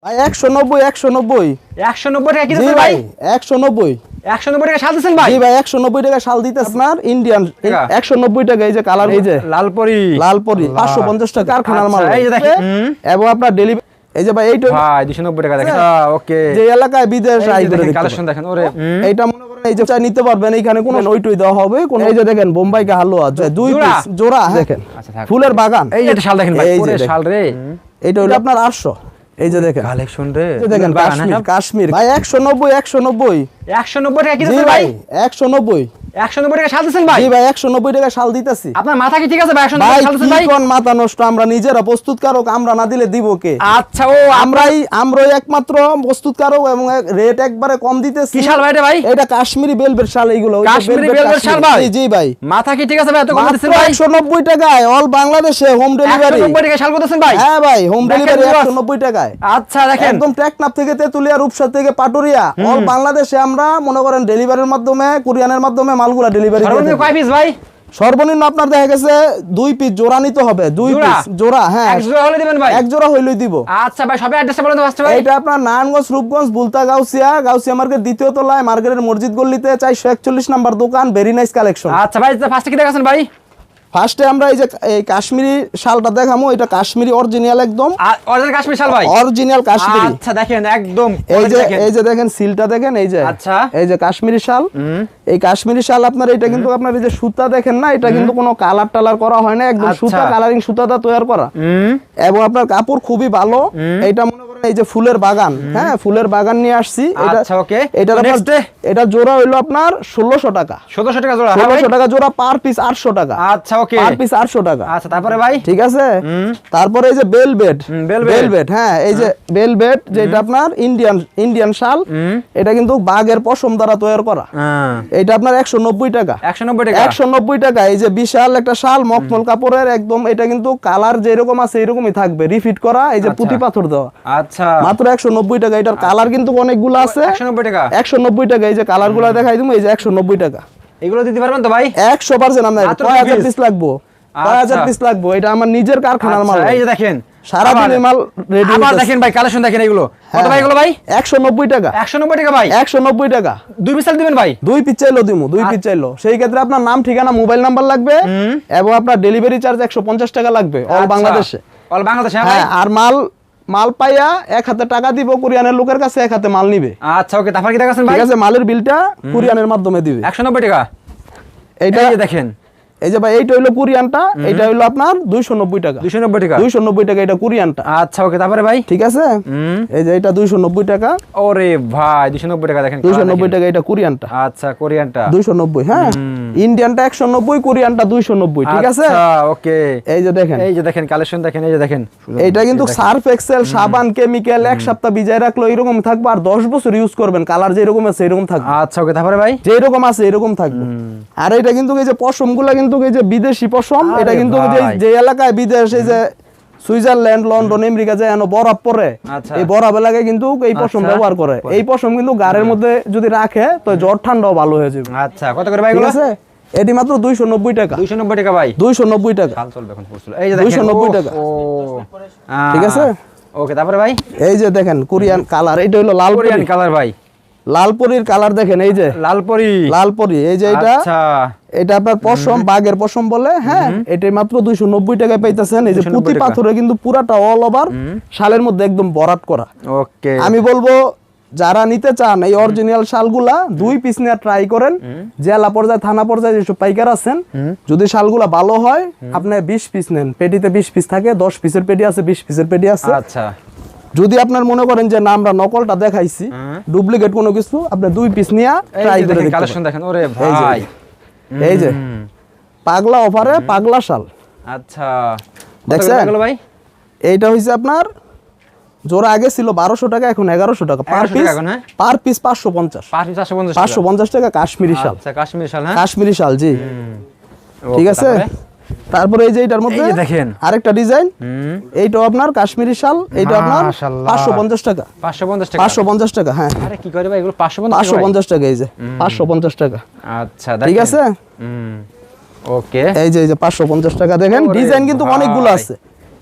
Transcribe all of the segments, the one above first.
ভাই 190 190 190 টাকা কি জি দিচ্ছেন ভাই ভাই? 190 190 টাকা শাল দিচ্ছেন ভাই? জি ভাই 190 টাকা শাল দিতেছ আপনার ইন্ডিয়ান 190 টাকা এই যে কালার এই যে লালপরি লালপরি 550 টাকা কারখানার মাল আচ্ছা, এই যে দেখেন এবং আপনার ডেলিভারি এই যে ভাই এইটা ভাই 290 টাকা দেখেন ওকে যে এলাকায় বিদেশ আই করে দেখতে কালেকশন দেখেন ওরে এইটা মনে করেন এই যে চাই নিতে পারবেন এইখানে কোনো ওইটুই দেওয়া হবে কোন এই যে দেখেন বোম্বাই কা হালুয়া দুই পিস জোড়া দেখেন আচ্ছা থাক ফুলের বাগান এই যে শাল দেখেন ভাই এই যে ওরে শাল রে এইটা হলো আপনার 800 এই যে দেখেন কালেকশন রে এই যে দেখেন কাশ্মীর কাশ্মীর ভাই 190 190 190 টাকা কি জি দিচ্ছেন ভাই ভাই? 190 190 টাকা শাল দিচ্ছেন ভাই? জি ভাই 190 টাকা শাল দিতেছি আপনার মাথা কি ঠিক আছে ভাই? 190 ভাই টাকা শাল দিচ্ছেন ভাই? কি কোন মাথা নষ্ট আমরা নিজেরা প্রস্তুতকারক আমরা না দিলে দিব কে আচ্ছা ও আমরাই একমাত্র প্রস্তুতকারক এবং রেট একবারে কম দিতেছি কি শাল ভাই এটা ভাই? এটা কাশ্মীরি বেলভেট শাল এইগুলো ওই যে কাশ্মীরি velvet velvet শাল ভাই? জি ভাই মাথা কি ঠিক আছে ভাই? এত কম দিচ্ছেন ভাই? 190 টাকায় অল বাংলাদেশে হোম ডেলিভারি 190 টাকা শাল করতেছেন ভাই? হ্যাঁ ভাই হোম দেখেন ডেলিভারি viewers। 190 টাকায় আচ্ছা দেখেন একদম টেকনাফ থেকে তেতুলিয়া রূপসা থেকে পাটুরিয়া অল বাংলাদেশে আমরা মনে করেন ডেলিভারির মাধ্যমে কুরিয়ানের মাধ্যমে মালগুলা ডেলিভারি সর্বনিম্ন কয় পিস ভাই? সর্বনিম্ন আপনার দেখা গেছে 2 পিস জোড়া নিতে হবে 2 জোড়া? পিস জোড়া হ্যাঁ এক জোড়া হলে দিবেন ভাই? এক জোড়া হইলেই দিব আচ্ছা ভাই সবে অ্যাড্রেসটা বলেন তো ফার্স্ট ভাই। এইটা আপনার নারায়ণগঞ্জ রূপগঞ্জ বুলতা গাউসিয়া মার্কেট দ্বিতীয় তলায় মার্কেটের মসজিদ গল্লিতে 441 নাম্বার দোকান ভেরি নাইস কালেকশন আচ্ছা ভাই ফার্স্টে কি দেখাছেন ভাই? ফার্স্টে আমরা এই যে এই কাশ্মীরি শালটা দেখামু এটা কাশ্মীরি অরিজিনাল একদম অরিজিনাল কাশ্মীর শাল ভাই? অরিজিনাল কাশ্মীরি আচ্ছা দেখেন একদম এই যে দেখেন সিলটা দেখেন এই যে আচ্ছা এই যে কাশ্মীরি শাল এই কাশ্মীরি শাল আপনার এটা কিন্তু আপনার এই যে সুতা দেখেন না এটা কিন্তু কোনো কালার টালার করা হয় না একদম আচ্ছা। সুতা কালারিং সুতাটা তৈরি করা এবং আপনার কাপড় খুবই ভালো এটা মনে করেন এই যে ফুলের বাগান হ্যাঁ ফুলের বাগান নিয়ে আসছি এটা আচ্ছা ওকে এটা নেক্সট এটা জোড়া হইলো আপনার 1600 টাকা 1700 টাকা জোড়া হ্যাঁ ভাই? 1600 টাকা জোড়া পার পিস 800 টাকা আচ্ছা ওকে পার পিস 800 টাকা আচ্ছা তারপরে ভাই ঠিক আছে তারপরে এই যে বেলভেট velvet। বেলভেট হ্যাঁ এই যে বেলভেট যেটা আপনার ইন্ডিয়ান শাল এটা কিন্তু বাঘের পশম দ্বারা তৈরি করা এটা আপনার 190 টাকা 190 টাকা 190 টাকা এই যে বিশাল একটা শাল মখমল কাপড়ের একদম এটা কিন্তু কালার যেরকম আছে এরকমই থাকবে রিফিট করা এই যে পুঁতি পাথর দেওয়া আচ্ছা মাত্র 190 টাকা এটার কালার কিন্তু অনেকগুলো আছে 190 টাকা 190 টাকা এই যে কালারগুলো দেখাই দিমু এই যে 190 টাকা এগুলো দিতে পারবেন তো ভাই? 100% আমরা মাত্র কয় হাজার piece? পিস লাগবো কয় হাজার আচ্ছা। পিস লাগবো এটা আমার নিজের কারখানার মাল আচ্ছা, এই যে দেখেন সারাদিন এই মাল রেডি আবার দেখেন ভাই কালেকশন দেখেন এগুলো কত ভাই এগুলো ভাই? 190 টাকা 190 টাকা ভাই 190 টাকা দুই পিস দিবেন ভাই? 2 পিস চাইলো দিমু 2 পিস চাইলো সেই ক্ষেত্রে আপনার নাম ঠিকানা মোবাইল নাম্বার লাগবে এবং আপনার ডেলিভারি চার্জ 150 টাকা লাগবে অল বাংলাদেশে অল বাংলাদেশে হ্যাঁ আর মাল পাইয়া এক হাতে টাকা দিব কুরিয়ানের লোকের কাছে এক হাতে মাল নিবে আচ্ছা ওকে তারপর কি দেখাছেন ভাই? ঠিক আছে মালের বিলটা কুরিয়ানের মাধ্যমে দিবে 190 টাকা এইটা এই যে দেখেন এই যে ভাই এইটা হইলো কুরিয়ানটা এটা হইলো আপনার 290 টাকা 290 টাকা 290 টাকা এটা কুরিয়ানটা আচ্ছা ওকে তারপরে ভাই? ঠিক আছে এই যে এটা 290 টাকা ওরে ভাই 290 টাকা দেখেন 290 টাকা এটা কোরিয়ানটা আচ্ছা কোরিয়ানটা 290 হ্যাঁ ইন্ডিয়ানটা 190 কোরিয়ানটা 290 ঠিক আছে আচ্ছা ওকে এই যে দেখেন কালেকশন দেখেন এই যে দেখেন এটা কিন্তু সার্ফ এক্সেল সাবান কেমিক্যাল এক সপ্তাহ ভিজায় রাখলো এরকম থাকবে আর 10 বছর ইউজ করবেন কালার যেরকম আছে এরকম থাকবে আচ্ছা ওকে তারপরে ভাই? যেরকম আছে এরকম থাকবে আর এটা কিন্তু এই যে পশমগুলা কিন্তু এই যে বিদেশি পশম এটা কিন্তু যে এলাকায় বিদেশ এই যে সুইজারল্যান্ড লন্ডন আমেরিকা যায় বরফ পরে আচ্ছা। এই বরফ এলাকায় কিন্তু এই পশম ব্যবহার করে এই পশম কিন্তু গাড়ির মধ্যে যদি রাখে তো জ্বর ঠান্ডাও ভালো হয়ে যাবে আচ্ছা কত করে ভাই ঠিক এগুলো? আছে এটি মাত্র 290 টাকা 290 টাকা ভাই 290 টাকা কাল চলবে এখন পড়ছিল এই যে দেখেন 290 টাকা। ও ঠিক আছে ওকে তারপরে ভাই? এই যে দেখেন কোরিয়ান কালার এটা হলো লাল কোরিয়ান কালার ভাই লালপরির কালার দেখেন এই যে লালপরি এই যে এটা আচ্ছা এটা আপনার পশম বাঘের পশম বলে হ্যাঁ এটা মাত্র 290 টাকায় পাইতেছেন এই যে 290 পুঁতি টাকা। পাথরে কিন্তু পুরাটা অল ওভার শালের মধ্যে একদম ভরাট করা ওকে আমি বলবো যারা নিতে চান এই অরিজিনাল শালগুলা 2 পিস নিয়ে ট্রাই করেন জেলা পর্যায়ে থানা পর্যায়ে যেসব পাইকার আছেন যদি শালগুলা ভালো হয় আপনি 20 পিস নেন পেটিতে 20 পিস থাকে 10 পিসের পেটি আছে 20 পিসের পেটি আছে আচ্ছা যদি আপনার মনে করেন যে না আমরা নকলটা দেখাইছি ডুপ্লিকেট কোনো কিছু আপনি 2 পিস নিয়ে ট্রাই করে দেখতে কালেকশন দেখেন ওরে এই যে, ভাই এই যে পাগলা অফারে পাগলা শাল আচ্ছা দেখছেন এগুলো ভাই? এইটা হইছে আপনার জোড়া আগে ছিল 1200 টাকা এখন 1100 টাকা পার 1100 পিস টাকা এখন, হ্যাঁ? পার পিস 550 550 550 টাকা কাশ্মীরি শাল আচ্ছা কাশ্মীরি শাল হ্যাঁ কাশ্মীরি শাল জি ঠিক ওকে, আছে তারপরে এই যে এটার মধ্যে এই যে দেখেন। আরেকটা ডিজাইন এইটাও আপনার কাশ্মীরি শাল এইটা আপনার মাশাআল্লাহ। 550 টাকা 550 টাকা 550 টাকা হ্যাঁ আরে কি করে ভাই এগুলো 550 550 টাকা এই যে 550 টাকা আচ্ছা ঠিক দেখেন। আছে ওকে এই যে 550 টাকা দেখেন ওরে ডিজাইন কিন্তু ভাই। অনেকগুলো আছে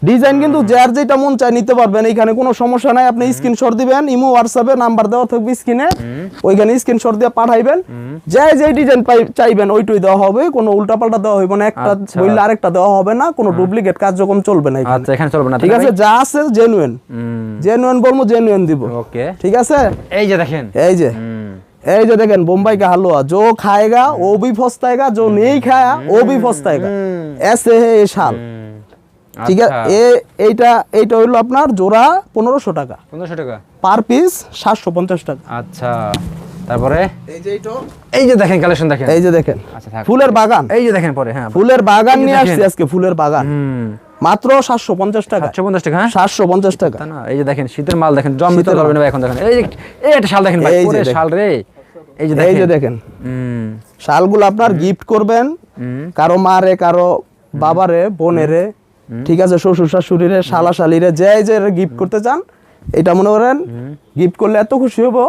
ডিজাইন কিন্তু যার যেটা মন চায় নিতে পারবেন, এখানে কোনো সমস্যা নাই। আপনি স্ক্রিনশট দিবেন, ইমো হোয়াটসঅ্যাপে নাম্বার দেওয়া থাকবে স্ক্রিনে, ওইখানে স্ক্রিনশট দিয়ে পাঠাইবেন, যে ডিজাইন চাইবেন ওইটাই দেওয়া হবে, কোনো উল্টাপাল্টা দেওয়া হইবে না, একটা বললে আরেকটা দেওয়া হবে না, কোনো ডুপ্লিকেট কার্যক্রম চলবে না এখানে। আচ্ছা এখানে চলবে না, ঠিক আছে, যা আছে জেনুইন, জেনুইন বলবো জেনুইন দিব। ওকে ঠিক আছে, এই যে দেখেন, এই যে দেখেন বোম্বাই का हलवा, जो खाएगा वो भी पछताएगा, जो नहीं खाया वो भी पछताएगा, ऐसे है ये শাল। ঠিক আছে, এইটা হইলো আপনার জোড়া 1500 টাকা, 1500 টাকা পার পিস 750 টাকা। আচ্ছা তারপরে এই যে এইটা, এই যে দেখেন কালেকশন দেখেন, এই যে দেখেন আচ্ছা থাক, ফুলের বাগান, এই যে দেখেন পরে, হ্যাঁ ফুলের বাগান নিয়ে আসছি আজকে, ফুলের বাগান মাত্র 750 টাকা, 750 টাকা, হ্যাঁ 750 টাকা। তা না, এই যে দেখেন শীতের মাল দেখেন, জমিতে ধরবে না ভাই এখন দেখেন, এই যে এই একটা শাল দেখেন ভাই, এই যে পুরো দেখেন। শাল রে, এই যে এই যে দেখেন, দেখেন শালগুলো আপনার গিফট করবেন কারো মারে, কারো বাবারে, বোনেরে, ঠিক আছে, শ্বশুর শাশুড়িরে, শালা শালিরে, যে গিফট করতে চান, এটা মনে করেন গিফট করলে এত খুশি হবো,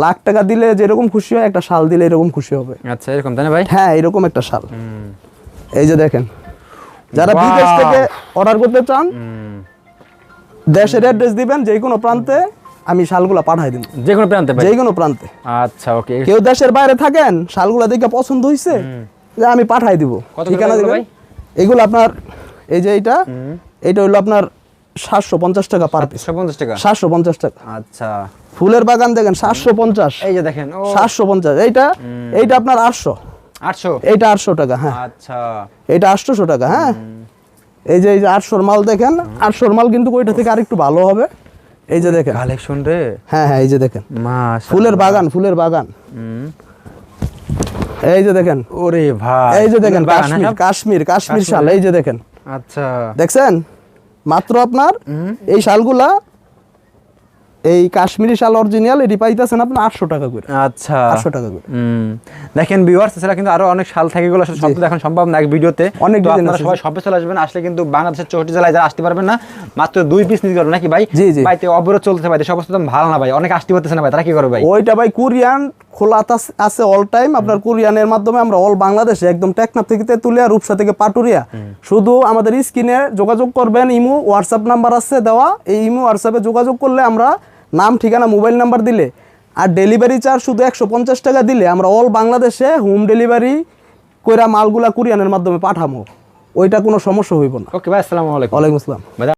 লাখ টাকা দিলে যেরকম খুশি হয়, একটা শাল দিলে এরকম খুশি হবে। আচ্ছা এরকম তাই না ভাই? হ্যাঁ এরকম একটা শাল। এই যে দেখেন, যারা Wow! বিদেশ থেকে অর্ডার করতে চান, দেশের অ্যাড্রেস দিবেন, যে কোনো প্রান্তে আমি শালগুলা পাঠাই দিব, যে কোনো প্রান্তে ভাই? যে কোনো প্রান্তে। আচ্ছা ওকে, কেউ দেশের বাইরে থাকেন, শালগুলা দেখে পছন্দ হইছে, যে আমি পাঠাই দিব, কত ঠিকানা করে দিবেন। ভাই? এগুলো আপনার এই যে এইটা হইলো আপনার 750 টাকা পার পিস, 750 টাকা, 750 টাকা। আচ্ছা ফুলের বাগান দেখেন 750, এই যে দেখেন, ও 750। এইটা আপনার 800, 800, এইটা 800 টাকা, হ্যাঁ আচ্ছা এটা 800 টাকা, হ্যাঁ এই যে 800 মাল দেখেন, 800 মাল কিন্তু ওইটা থেকে আরেকটু ভালো হবে। এই যে দেখেন কালেকশন রে, হ্যাঁ এই যে দেখেন মাশাআল্লাহ, ফুলের বাগান, ফুলের বাগান। এই যে দেখেন, ওরে ভাই, এই যে দেখেন ফুলের বাগান, হ্যাঁ? কাশ্মীর শাল, এই যে দেখেন, আচ্ছা দেখছেন মাত্র আপনার এই শালগুলা, এই কাশ্মীরি শাল অরিজিনাল, এটি পাইতেছেন আপনি 800 টাকা করে, আচ্ছা 800 টাকা করে। দেখেন ভিউয়ার্স, এছাড়া কিন্তু আরো অনেক শাল থাকে, এগুলো আসলে সব তো দেখানো সম্ভব না এক ভিডিওতে, অনেক তো ডিজাইন আপনারা আছে। সবাই শপে চলে আসবেন, আসলে কিন্তু বাংলাদেশের 64 জেলায় যারা আসতে পারবেন না, মাত্র 2 পিস নিতে পারবেন নাকি ভাই? জি, জি। ভাইতে অবরোধ চলতেছে ভাই, দেশের অবস্থা তো ভালো না ভাই, অনেক আসতে পারতেছে না ভাই, তারা কি করবে ভাই? ওইটা ভাই কোরিয়ান খোলা আছে অল টাইম, আপনার কোরিয়ানের মাধ্যমে আমরা অল বাংলাদেশে একদম টেকনাফ থেকে তেতুলিয়া, রূপসা থেকে পাটুরিয়া, শুধু আমাদের স্ক্রিনে যোগাযোগ করবেন, ইমো হোয়াটসঅ্যাপ নাম্বার আছে দেওয়া, এই ইমো হোয়াটসঅ্যাপে যোগাযোগ করলে আমরা নাম, ঠিকানা, মোবাইল নাম্বার দিলে, আর ডেলিভারি চার্জ শুধু 150 টাকা দিলে আমরা অল বাংলাদেশে হোম ডেলিভারি কইরা মালগুলা কোরিয়ানের মাধ্যমে পাঠাবো, ওইটা কোনো সমস্যা হইব না। ওকে ভাই, আসসালামু আলাইকুম। ওয়ালাইকুম আসসালাম। ভাই